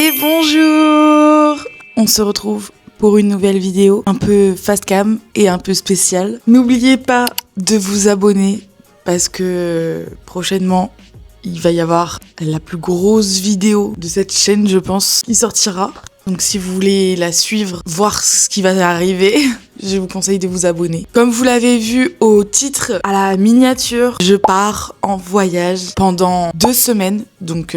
Et bonjour! On se retrouve pour une nouvelle vidéo un peu fast cam et un peu spéciale. N'oubliez pas de vous abonner parce que prochainement il va y avoir la plus grosse vidéo de cette chaîne, je pense, qui sortira. Donc si vous voulez la suivre, voir ce qui va arriver, je vous conseille de vous abonner. Comme vous l'avez vu au titre, à la miniature, je pars en voyage pendant 2 semaines, donc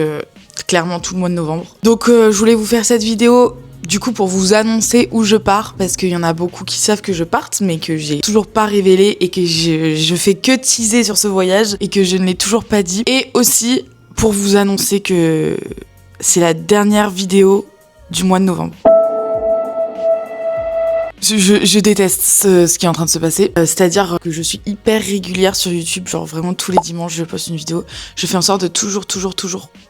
clairement tout le mois de novembre. Donc je voulais vous faire cette vidéo du coup pour vous annoncer où je pars, parce qu'il y en a beaucoup qui savent que je parte, mais que j'ai toujours pas révélé et que je fais que teaser sur ce voyage et que je ne l'ai toujours pas dit. Et aussi pour vous annoncer que c'est la dernière vidéo du mois de novembre. Je déteste ce qui est en train de se passer, c'est-à-dire que je suis hyper régulière sur YouTube, genre vraiment tous les dimanches je poste une vidéo, je fais en sorte de toujours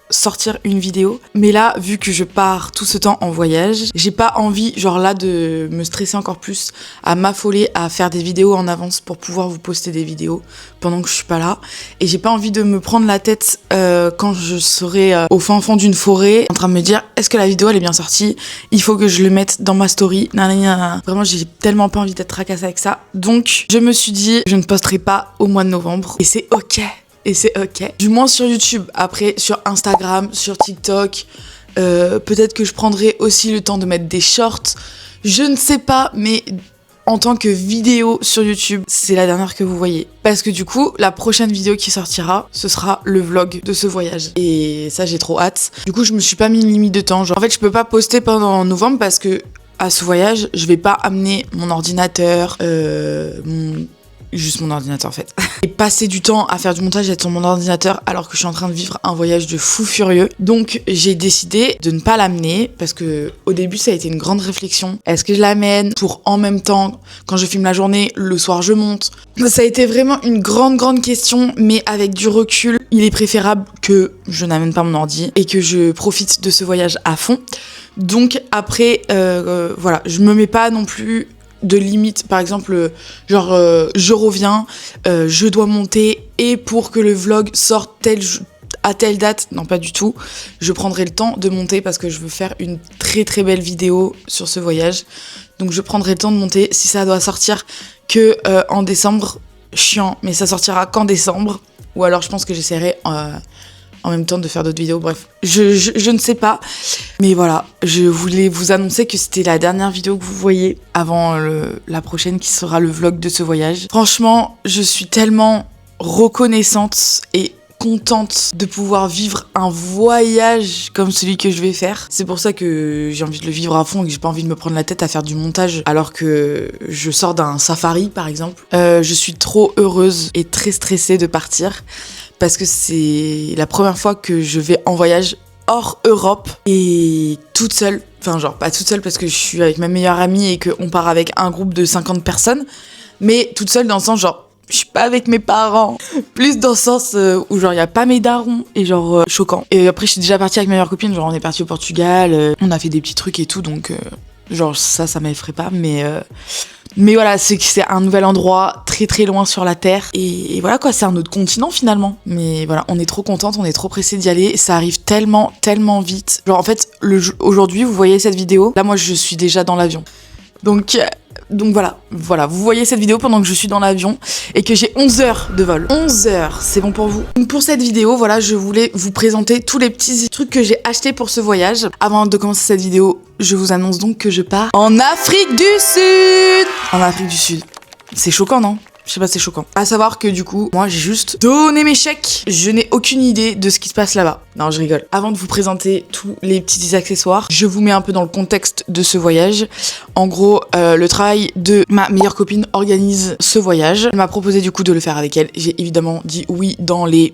sortir une vidéo, mais là vu que je pars tout ce temps en voyage, j'ai pas envie genre là de me stresser encore plus, à m'affoler à faire des vidéos en avance pour pouvoir vous poster des vidéos pendant que je suis pas là, et j'ai pas envie de me prendre la tête quand je serai au fin fond d'une forêt en train de me dire est-ce que la vidéo elle est bien sortie, il faut que je le mette dans ma story, nanana. Vraiment j'ai tellement pas envie d'être tracassée avec ça, donc je me suis dit je ne posterai pas au mois de novembre et c'est ok. Et c'est ok. Du moins sur YouTube. Après, sur Instagram, sur TikTok, peut-être que je prendrai aussi le temps de mettre des shorts. Je ne sais pas, mais en tant que vidéo sur YouTube, c'est la dernière que vous voyez. Parce que du coup, la prochaine vidéo qui sortira, ce sera le vlog de ce voyage. Et ça, j'ai trop hâte. Du coup, je me suis pas mis une limite de temps. Genre, en fait, je peux pas poster pendant novembre parce que à ce voyage, je vais pas amener mon ordinateur, juste mon ordinateur en fait. Et passer du temps à faire du montage et être sur mon ordinateur alors que je suis en train de vivre un voyage de fou furieux. Donc j'ai décidé de ne pas l'amener parce que au début ça a été une grande réflexion. Est-ce que je l'amène pour en même temps, quand je filme la journée, le soir je monte? Ça a été vraiment une grande question, mais avec du recul, il est préférable que je n'amène pas mon ordi et que je profite de ce voyage à fond. Donc après, voilà, je me mets pas non plus de limite, par exemple genre je reviens, je dois monter et pour que le vlog sorte à telle date, non pas du tout, je prendrai le temps de monter parce que je veux faire une très belle vidéo sur ce voyage, donc je prendrai le temps de monter. Si ça doit sortir que en décembre, chiant, mais ça sortira qu'en décembre, ou alors je pense que j'essaierai en même temps de faire d'autres vidéos, bref, je ne sais pas, mais voilà, je voulais vous annoncer que c'était la dernière vidéo que vous voyez avant la prochaine qui sera le vlog de ce voyage. Franchement, je suis tellement reconnaissante et contente de pouvoir vivre un voyage comme celui que je vais faire. C'est pour ça que j'ai envie de le vivre à fond et que j'ai pas envie de me prendre la tête à faire du montage alors que je sors d'un safari par exemple. Je suis trop heureuse et très stressée de partir parce que c'est la première fois que je vais en voyage hors Europe et toute seule. Enfin genre pas toute seule parce que je suis avec ma meilleure amie et qu'on part avec un groupe de 50 personnes, mais toute seule dans le sens genre je suis pas avec mes parents, plus dans le sens où genre y a pas mes darons et genre choquant. Et après je suis déjà partie avec ma meilleure copine, genre on est parti au Portugal, on a fait des petits trucs et tout, donc genre ça m'effraie pas, mais voilà, c'est un nouvel endroit très loin sur la terre et voilà quoi, c'est un autre continent finalement. Mais voilà, on est trop contente, on est trop pressés d'y aller, ça arrive tellement vite. Genre en fait, aujourd'hui vous voyez cette vidéo, là moi je suis déjà dans l'avion. Donc voilà, vous voyez cette vidéo pendant que je suis dans l'avion et que j'ai 11 heures de vol. 11 heures, c'est bon pour vous? Donc pour cette vidéo, voilà, je voulais vous présenter tous les petits trucs que j'ai achetés pour ce voyage. Avant de commencer cette vidéo, je vous annonce donc que je pars en Afrique du Sud. En Afrique du Sud. C'est choquant, non? Je sais pas, c'est choquant. À savoir que du coup, moi j'ai juste donné mes chèques. Je n'ai aucune idée de ce qui se passe là-bas. Non, je rigole. Avant de vous présenter tous les petits accessoires, je vous mets un peu dans le contexte de ce voyage. En gros, le travail de ma meilleure copine organise ce voyage. Elle m'a proposé du coup de le faire avec elle. J'ai évidemment dit oui dans les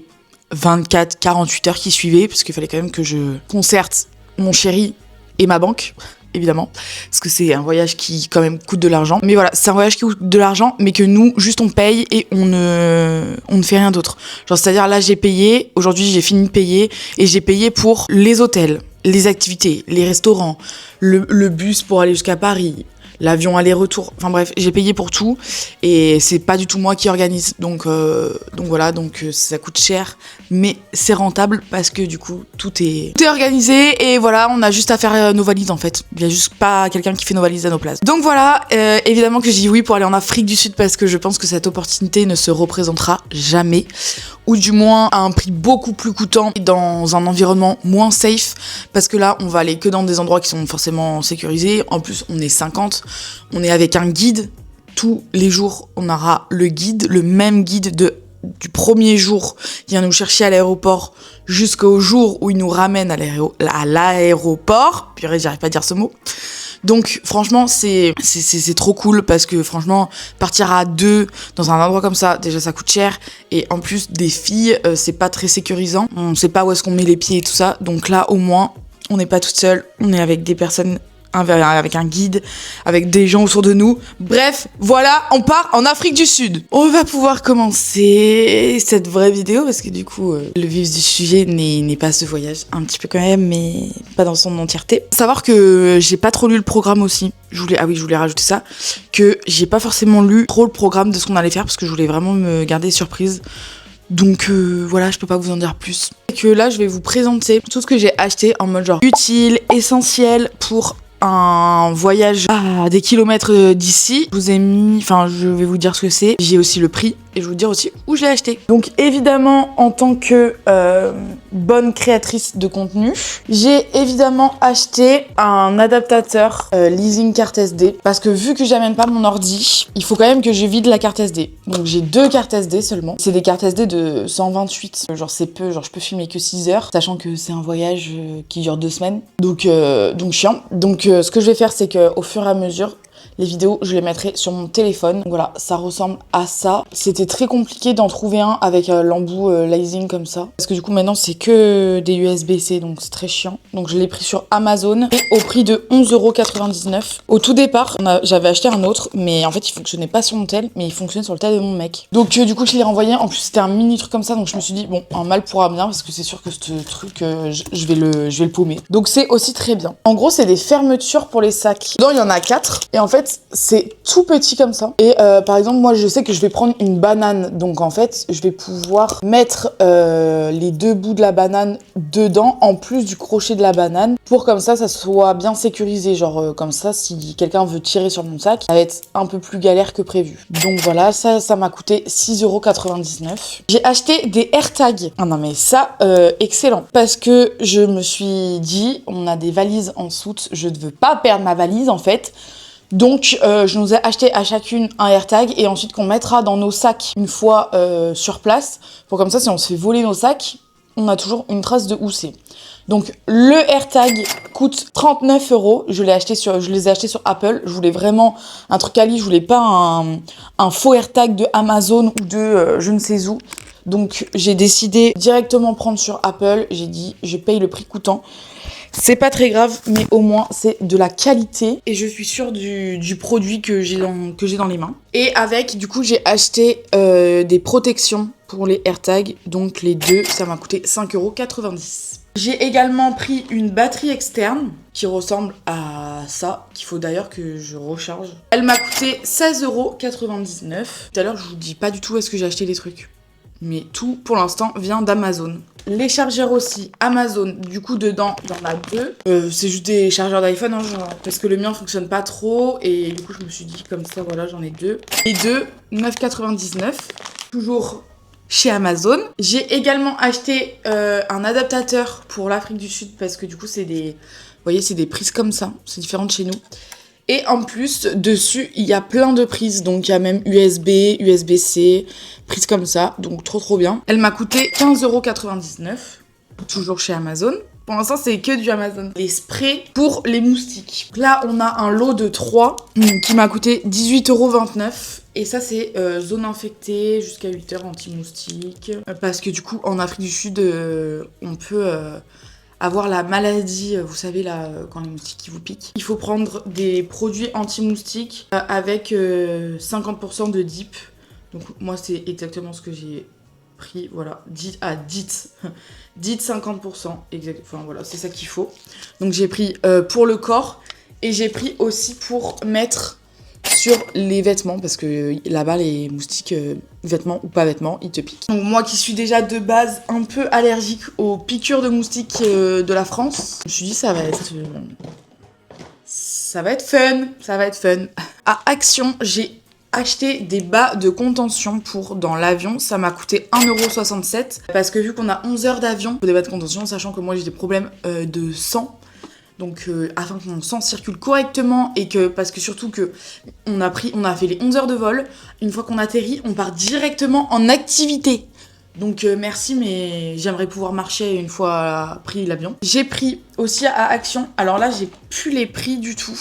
24-48 heures qui suivaient, parce qu'il fallait quand même que je concerte mon chéri et ma banque. Évidemment, parce que c'est un voyage qui quand même coûte de l'argent. Mais voilà, c'est un voyage qui coûte de l'argent, mais que nous, juste on paye et on ne fait rien d'autre. Genre, c'est-à-dire là, j'ai payé, aujourd'hui j'ai fini de payer, et j'ai payé pour les hôtels, les activités, les restaurants, le bus pour aller jusqu'à Paris, l'avion aller-retour. Enfin bref, j'ai payé pour tout et c'est pas du tout moi qui organise. Donc voilà, ça coûte cher, mais c'est rentable parce que du coup tout est organisé et voilà, on a juste à faire nos valises en fait. Il y a juste pas quelqu'un qui fait nos valises à nos places. Donc voilà, évidemment que j'ai dit oui pour aller en Afrique du Sud parce que je pense que cette opportunité ne se représentera jamais, ou du moins à un prix beaucoup plus coûtant dans un environnement moins safe, parce que là on va aller que dans des endroits qui sont forcément sécurisés. En plus on est 50, on est avec un guide. Tous les jours on aura le guide, le même guide du premier jour qui vient nous chercher à l'aéroport jusqu'au jour où il nous ramène à l'aéroport. Purée, j'arrive pas à dire ce mot. Donc franchement c'est trop cool parce que franchement partir à deux dans un endroit comme ça, déjà ça coûte cher, et en plus des filles c'est pas très sécurisant, on sait pas où est-ce qu'on met les pieds et tout ça. Donc là au moins on n'est pas toute seule, on est avec des personnes, avec un guide, avec des gens autour de nous. Bref, voilà, on part en Afrique du Sud. On va pouvoir commencer cette vraie vidéo parce que du coup, le vif du sujet n'est pas ce voyage. Un petit peu quand même, mais pas dans son entièreté. Savoir que j'ai pas trop lu le programme aussi. Je voulais rajouter ça. Que j'ai pas forcément lu trop le programme de ce qu'on allait faire parce que je voulais vraiment me garder surprise. Donc voilà, je peux pas vous en dire plus. Et que là, je vais vous présenter tout ce que j'ai acheté en mode genre utile, essentiel pour un voyage à des kilomètres d'ici. Je vais vous dire ce que c'est. J'ai aussi le prix et je vais vous dire aussi où je l'ai acheté. Donc évidemment, en tant que bonne créatrice de contenu, j'ai évidemment acheté un adaptateur leasing carte SD parce que vu que j'amène pas mon ordi, il faut quand même que je vide la carte SD. Donc j'ai 2 cartes SD seulement. C'est des cartes SD de 128. Genre c'est peu, genre je peux filmer que 6 heures, sachant que c'est un voyage qui dure 2 semaines. Donc chiant. Donc ce que je vais faire, c'est qu'au fur et à mesure, les vidéos, je les mettrai sur mon téléphone. Donc voilà, ça ressemble à ça. C'était très compliqué d'en trouver un avec l'embout Leasing comme ça. Parce que du coup, maintenant, c'est que des USB-C, donc c'est très chiant. Donc je l'ai pris sur Amazon et au prix de 11,99 €. Au tout départ, j'avais acheté un autre, mais en fait, il fonctionnait pas sur mon tel, mais il fonctionnait sur le tel de mon mec. Donc du coup, je l'ai renvoyé. En plus, c'était un mini truc comme ça, donc je me suis dit, bon, un mal pour un bien, parce que c'est sûr que ce truc, je vais le paumer. Donc c'est aussi très bien. En gros, c'est des fermetures pour les sacs. Dedans, il y en a 4. Et en fait, c'est tout petit comme ça. Et par exemple, moi, je sais que je vais prendre une banane. Donc en fait, je vais pouvoir mettre les 2 bouts de la banane dedans, en plus du crochet de la banane, pour comme ça soit bien sécurisé. Genre comme ça, si quelqu'un veut tirer sur mon sac, ça va être un peu plus galère que prévu. Donc voilà, ça m'a coûté 6,99 €. J'ai acheté des AirTags. Ah non mais ça, excellent. Parce que je me suis dit, on a des valises en soute, je ne veux pas perdre ma valise en fait. Donc je nous ai acheté à chacune un AirTag et ensuite qu'on mettra dans nos sacs une fois sur place, pour comme ça si on se fait voler nos sacs, on a toujours une trace de où c'est. Donc le AirTag coûte 39 €. Je les ai achetés sur Apple. Je voulais vraiment un truc quali, je voulais pas un faux AirTag de Amazon ou de je ne sais où. Donc j'ai décidé directement prendre sur Apple. J'ai dit je paye le prix coûtant. C'est pas très grave, mais au moins c'est de la qualité et je suis sûre du produit que j'ai dans les mains. Et avec, du coup, j'ai acheté des protections pour les AirTags, donc les 2, ça m'a coûté 5,90 €. J'ai également pris une batterie externe qui ressemble à ça, qu'il faut d'ailleurs que je recharge. Elle m'a coûté 16,99 €. Tout à l'heure, je vous dis pas du tout où est-ce que j'ai acheté les trucs. Mais tout, pour l'instant, vient d'Amazon. Les chargeurs aussi, Amazon. Du coup, dedans, il y en a 2. C'est juste des chargeurs d'iPhone, hein, genre, parce que le mien fonctionne pas trop. Et du coup, je me suis dit, comme ça, voilà, j'en ai 2. Les 2, 9,99 €. Toujours chez Amazon. J'ai également acheté un adaptateur pour l'Afrique du Sud, parce que du coup, c'est des... Vous voyez, c'est des prises comme ça. C'est différent de chez nous. Et en plus, dessus, il y a plein de prises. Donc, il y a même USB, USB-C, prises comme ça. Donc, trop bien. Elle m'a coûté 15,99 €. Toujours chez Amazon. Pour l'instant, c'est que du Amazon. Les sprays pour les moustiques. Là, on a un lot de 3 qui m'a coûté 18,29 €. Et ça, c'est zone infectée jusqu'à 8 heures anti-moustique. Parce que du coup, en Afrique du Sud, on peut... avoir la maladie, vous savez là, quand les moustiques vous piquent. Il faut prendre des produits anti-moustiques avec 50% de DIP. Donc moi c'est exactement ce que j'ai pris, voilà, dites 50%, exact. Enfin voilà, c'est ça qu'il faut. Donc j'ai pris pour le corps et j'ai pris aussi pour mettre sur les vêtements parce que là-bas les moustiques, vêtements ou pas vêtements, ils te piquent. Donc moi qui suis déjà de base un peu allergique aux piqûres de moustiques de la France, je me suis dit ça va être fun, ça va être fun. À Action, j'ai acheté des bas de contention pour dans l'avion. Ça m'a coûté 1,67€ parce que vu qu'on a 11 heures d'avion, des bas de contention, sachant que moi j'ai des problèmes de sang. Donc afin que mon sang circule correctement et que, parce que surtout que on a fait les 11 heures de vol. Une fois qu'on atterrit, on part directement en activité. Donc merci, mais j'aimerais pouvoir marcher une fois pris l'avion. J'ai pris aussi à Action, alors là j'ai plus les prix du tout.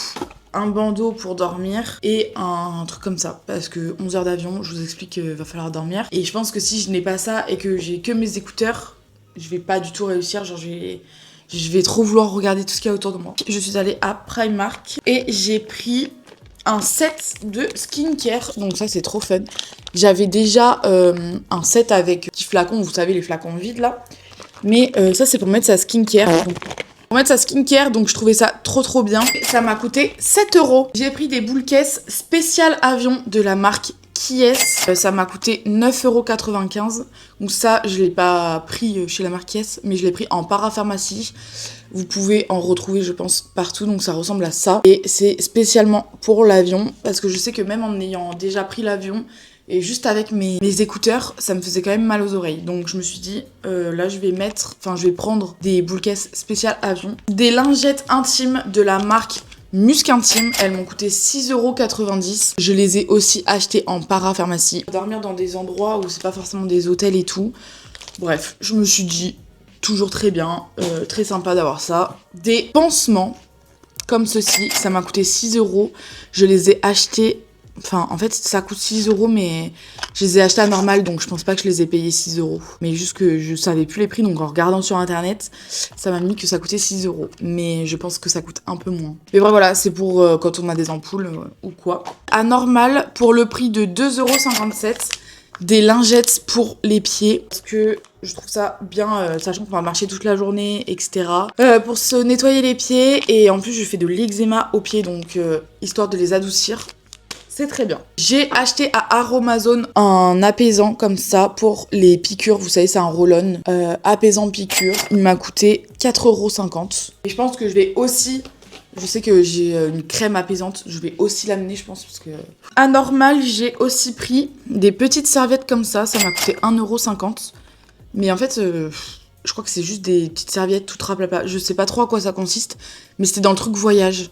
Un bandeau pour dormir et un truc comme ça. Parce que 11 heures d'avion, je vous explique qu'il va falloir dormir. Et je pense que si je n'ai pas ça et que j'ai que mes écouteurs, je vais pas du tout réussir. Genre je vais trop vouloir regarder tout ce qu'il y a autour de moi. Je suis allée à Primark et j'ai pris un set de skincare. Donc ça c'est trop fun. J'avais déjà un set avec petits flacons, vous savez les flacons vides là. Mais ça c'est pour mettre sa skincare. Pour mettre sa skincare, donc je trouvais ça trop bien. Ça m'a coûté 7€. J'ai pris des boules caisses spéciales avion de la marque Kies. Ça m'a coûté 9,95€. Donc ça, je l'ai pas pris chez la marque Kies, mais je l'ai pris en parapharmacie. Vous pouvez en retrouver, je pense, partout. Donc ça ressemble à ça. Et c'est spécialement pour l'avion, parce que je sais que même en ayant déjà pris l'avion, et juste avec mes écouteurs, ça me faisait quand même mal aux oreilles. Donc je me suis dit, là je vais prendre des boules caisses spéciales avion. Des lingettes intimes de la marque Musc Intime. Elles m'ont coûté 6,90€. Je les ai aussi achetées en parapharmacie. Dormir dans des endroits où c'est pas forcément des hôtels et tout. Bref, je me suis dit, toujours très bien, très sympa d'avoir ça. Des pansements comme ceci, ça m'a coûté 6€. Je les ai achetés. Enfin, en fait, ça coûte 6€, mais je les ai achetés à normal, donc je pense pas que je les ai payés 6€. Mais juste que je savais plus les prix, donc en regardant sur internet, ça m'a mis que ça coûtait 6€. Mais je pense que ça coûte un peu moins. Mais voilà, c'est pour quand on a des ampoules ou quoi. À normal, pour le prix de 2,57€, des lingettes pour les pieds. Parce que je trouve ça bien, sachant qu'on va marcher toute la journée, etc. Pour se nettoyer les pieds. Et en plus, je fais de l'eczéma aux pieds, donc histoire de les adoucir. C'est très bien. J'ai acheté à Aromazone un apaisant comme ça pour les piqûres. Vous savez, c'est un roll-on apaisant piqûre. Il m'a coûté 4,50€. Et je pense que je vais aussi... Je sais que j'ai une crème apaisante. Je vais aussi l'amener, je pense, parce que... À normal, j'ai aussi pris des petites serviettes comme ça. Ça m'a coûté 1,50€. Mais en fait... je crois que c'est juste des petites serviettes toutes raplapla. Je sais pas trop à quoi ça consiste. Mais c'était dans le truc voyage.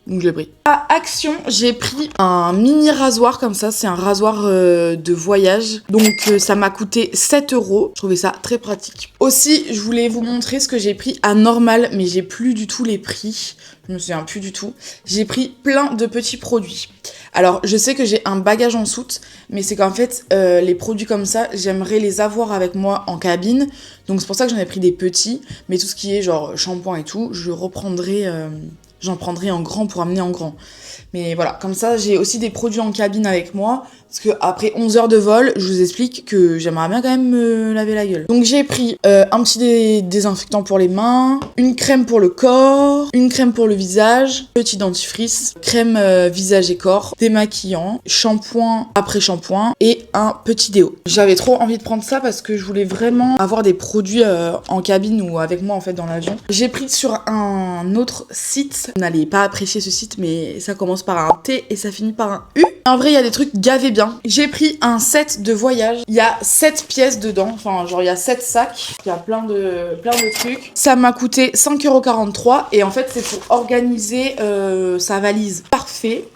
Donc je l'ai pris. À Action, j'ai pris un mini rasoir comme ça. C'est un rasoir de voyage. Donc ça m'a coûté 7€. Je trouvais ça très pratique. Aussi, je voulais vous montrer ce que j'ai pris à normal. Mais j'ai plus du tout les prix. Je me souviens plus du tout. J'ai pris plein de petits produits. Alors, je sais que j'ai un bagage en soute. Mais c'est qu'en fait, les produits comme ça, j'aimerais les avoir avec moi en cabine. Donc c'est pour ça que j'en ai pris des petits. Mais tout ce qui est genre shampoing et tout, je reprendrai... J'en prendrai en grand pour amener en grand. Mais voilà, comme ça, j'ai aussi des produits en cabine avec moi. Parce que après 11 heures de vol, je vous explique que j'aimerais bien quand même me laver la gueule. Donc j'ai pris un petit désinfectant pour les mains, une crème pour le corps, une crème pour le visage, petit dentifrice, crème visage et corps, démaquillant, shampoing après shampoing et un petit déo. J'avais trop envie de prendre ça parce que je voulais vraiment avoir des produits en cabine ou avec moi en fait dans l'avion. J'ai pris sur un autre site. Vous n'allez pas apprécier ce site, mais ça commence par un T et ça finit par un U. En vrai, il y a des trucs gavés bien. J'ai pris un set de voyage. Il y a 7 pièces dedans. Enfin, genre, il y a 7 sacs. Il y a plein de trucs. Ça m'a coûté 5,43€. Et en fait, c'est pour organiser sa valise. Parfait.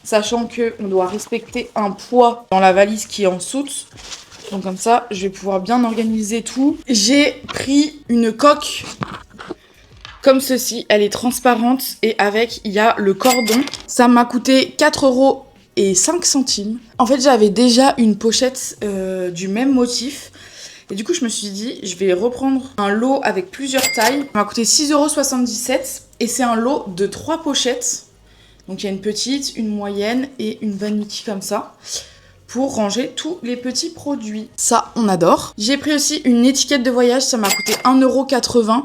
Sachant qu'on doit respecter un poids dans la valise qui est en soute. Donc comme ça, je vais pouvoir bien organiser tout. J'ai pris une coque comme ceci. Elle est transparente. Et avec, il y a le cordon. Ça m'a coûté 4,05€. En fait, j'avais déjà une pochette du même motif. Et du coup, je me suis dit, je vais reprendre un lot avec plusieurs tailles. Ça m'a coûté 6,77€. Et c'est un lot de 3 pochettes. Donc, il y a une petite, une moyenne et une vanity comme ça. Pour ranger tous les petits produits. Ça, on adore. J'ai pris aussi une étiquette de voyage. Ça m'a coûté 1,80€.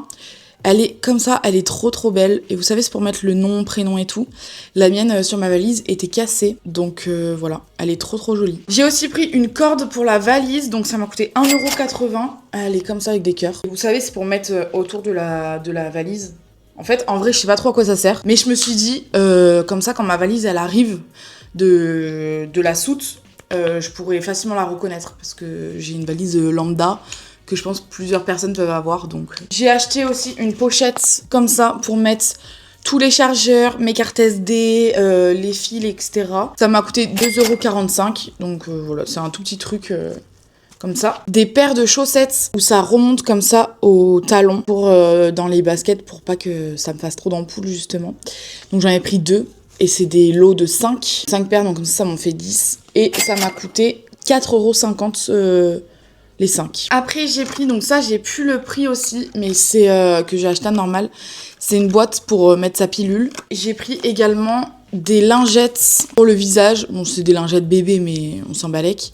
Elle est comme ça, elle est trop belle. Et vous savez, c'est pour mettre le nom, prénom et tout. La mienne sur ma valise était cassée. Donc voilà, elle est trop jolie. J'ai aussi pris une corde pour la valise. Donc ça m'a coûté 1,80 €. Elle est comme ça avec des cœurs. Vous savez, c'est pour mettre autour de la valise. En fait, en vrai, je sais pas trop à quoi ça sert. Mais je me suis dit, comme ça, quand ma valise, elle arrive de la soute, je pourrais facilement la reconnaître. Parce que j'ai une valise lambda que je pense que plusieurs personnes peuvent avoir. Donc j'ai acheté aussi une pochette comme ça pour mettre tous les chargeurs, mes cartes SD, les fils, etc. Ça m'a coûté 2,45 €. Donc voilà, c'est un tout petit truc comme ça. Des paires de chaussettes où ça remonte comme ça au talon pour dans les baskets pour pas que ça me fasse trop d'ampoule justement. Donc j'en ai pris 2 et c'est des lots de 5 paires, donc comme ça m'en fait 10. Et ça m'a coûté 4,50 € les 5. Après j'ai pris, donc ça j'ai plus le prix aussi, mais c'est que j'ai acheté un normal. C'est une boîte pour mettre sa pilule. J'ai pris également des lingettes pour le visage. Bon, c'est des lingettes bébé, mais on s'en balèque.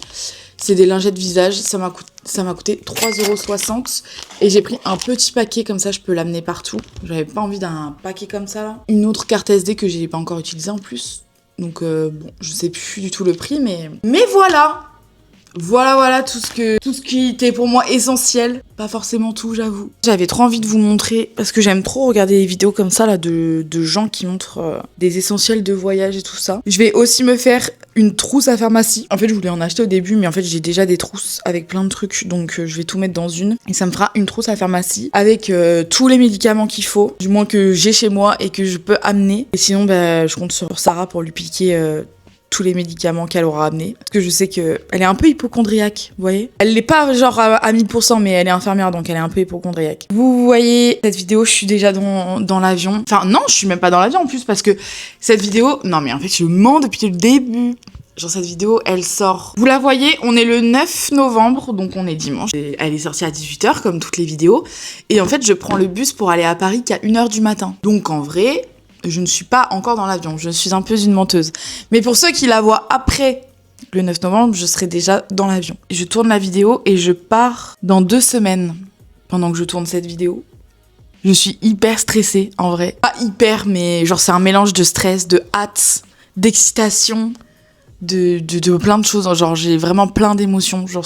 C'est des lingettes visage. Ça m'a coûté 3,60 €. Et j'ai pris un petit paquet, comme ça je peux l'amener partout. J'avais pas envie d'un paquet comme ça là. Une autre carte SD que j'ai pas encore utilisée en plus. Donc bon, je sais plus du tout le prix, mais voilà. Voilà tout ce qui était pour moi essentiel. Pas forcément tout, j'avoue. J'avais trop envie de vous montrer, parce que j'aime trop regarder des vidéos comme ça là de gens qui montrent des essentiels de voyage et tout ça. Je vais aussi me faire une trousse à pharmacie. En fait, je voulais en acheter au début, mais en fait, j'ai déjà des trousses avec plein de trucs, donc je vais tout mettre dans une. Et ça me fera une trousse à pharmacie avec tous les médicaments qu'il faut, du moins que j'ai chez moi et que je peux amener. Et sinon, je compte sur Sarah pour lui piquer tous les médicaments qu'elle aura amenés. Parce que je sais qu'elle est un peu hypocondriaque, vous voyez. Elle l'est pas genre à 1000%, mais elle est infirmière, donc elle est un peu hypocondriaque. Vous voyez, cette vidéo, je suis déjà dans l'avion. Enfin, non, je suis même pas dans l'avion en plus, parce que cette vidéo... Non, mais en fait, je mens depuis le début. Genre, cette vidéo, elle sort... Vous la voyez, on est le 9 novembre, donc on est dimanche. Et elle est sortie à 18 h, comme toutes les vidéos. Et en fait, je prends le bus pour aller à Paris qu'à 1 h du matin. Donc, en vrai... Je ne suis pas encore dans l'avion, je suis un peu une menteuse. Mais pour ceux qui la voient après le 9 novembre, je serai déjà dans l'avion. Je tourne la vidéo et je pars dans 2 semaines pendant que je tourne cette vidéo. Je suis hyper stressée, en vrai. Pas hyper, mais genre c'est un mélange de stress, de hâte, d'excitation, de plein de choses. Genre j'ai vraiment plein d'émotions genre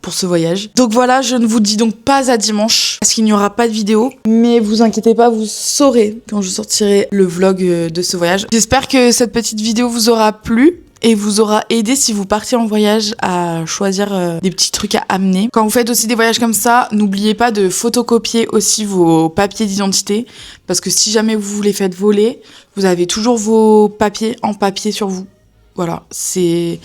pour ce voyage. Donc voilà, je ne vous dis donc pas à dimanche parce qu'il n'y aura pas de vidéo, mais vous inquiétez pas, vous saurez quand je sortirai le vlog de ce voyage. J'espère que cette petite vidéo vous aura plu et vous aura aidé si vous partez en voyage à choisir des petits trucs à amener. Quand vous faites aussi des voyages comme ça, n'oubliez pas de photocopier aussi vos papiers d'identité, parce que si jamais vous les faites voler, vous avez toujours vos papiers en papier sur vous. Voilà, c'est...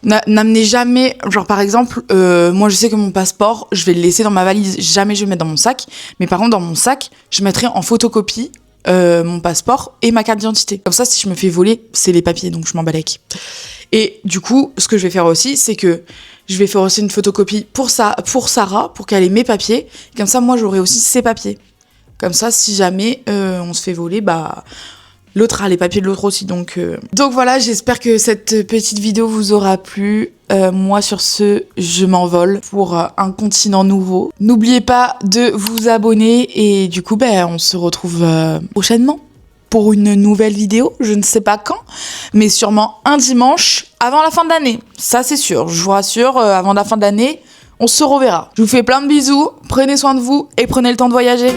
N'amenez jamais... Genre, par exemple, moi, je sais que mon passeport, je vais le laisser dans ma valise. Jamais je vais le mettre dans mon sac. Mais par contre, dans mon sac, je mettrai en photocopie mon passeport et ma carte d'identité. Comme ça, si je me fais voler, c'est les papiers, donc je m'en balèque. Et du coup, ce que je vais faire aussi, c'est que je vais faire aussi une photocopie pour Sarah, pour qu'elle ait mes papiers. Comme ça, moi, j'aurai aussi ses papiers. Comme ça, si jamais on se fait voler, l'autre a les papiers de l'autre aussi, donc voilà, j'espère que cette petite vidéo vous aura plu. Moi, sur ce, je m'envole pour un continent nouveau. N'oubliez pas de vous abonner et du coup, on se retrouve prochainement pour une nouvelle vidéo. Je ne sais pas quand, mais sûrement un dimanche avant la fin de l'année. Ça, c'est sûr. Je vous rassure, avant la fin de l'année, on se reverra. Je vous fais plein de bisous, prenez soin de vous et prenez le temps de voyager.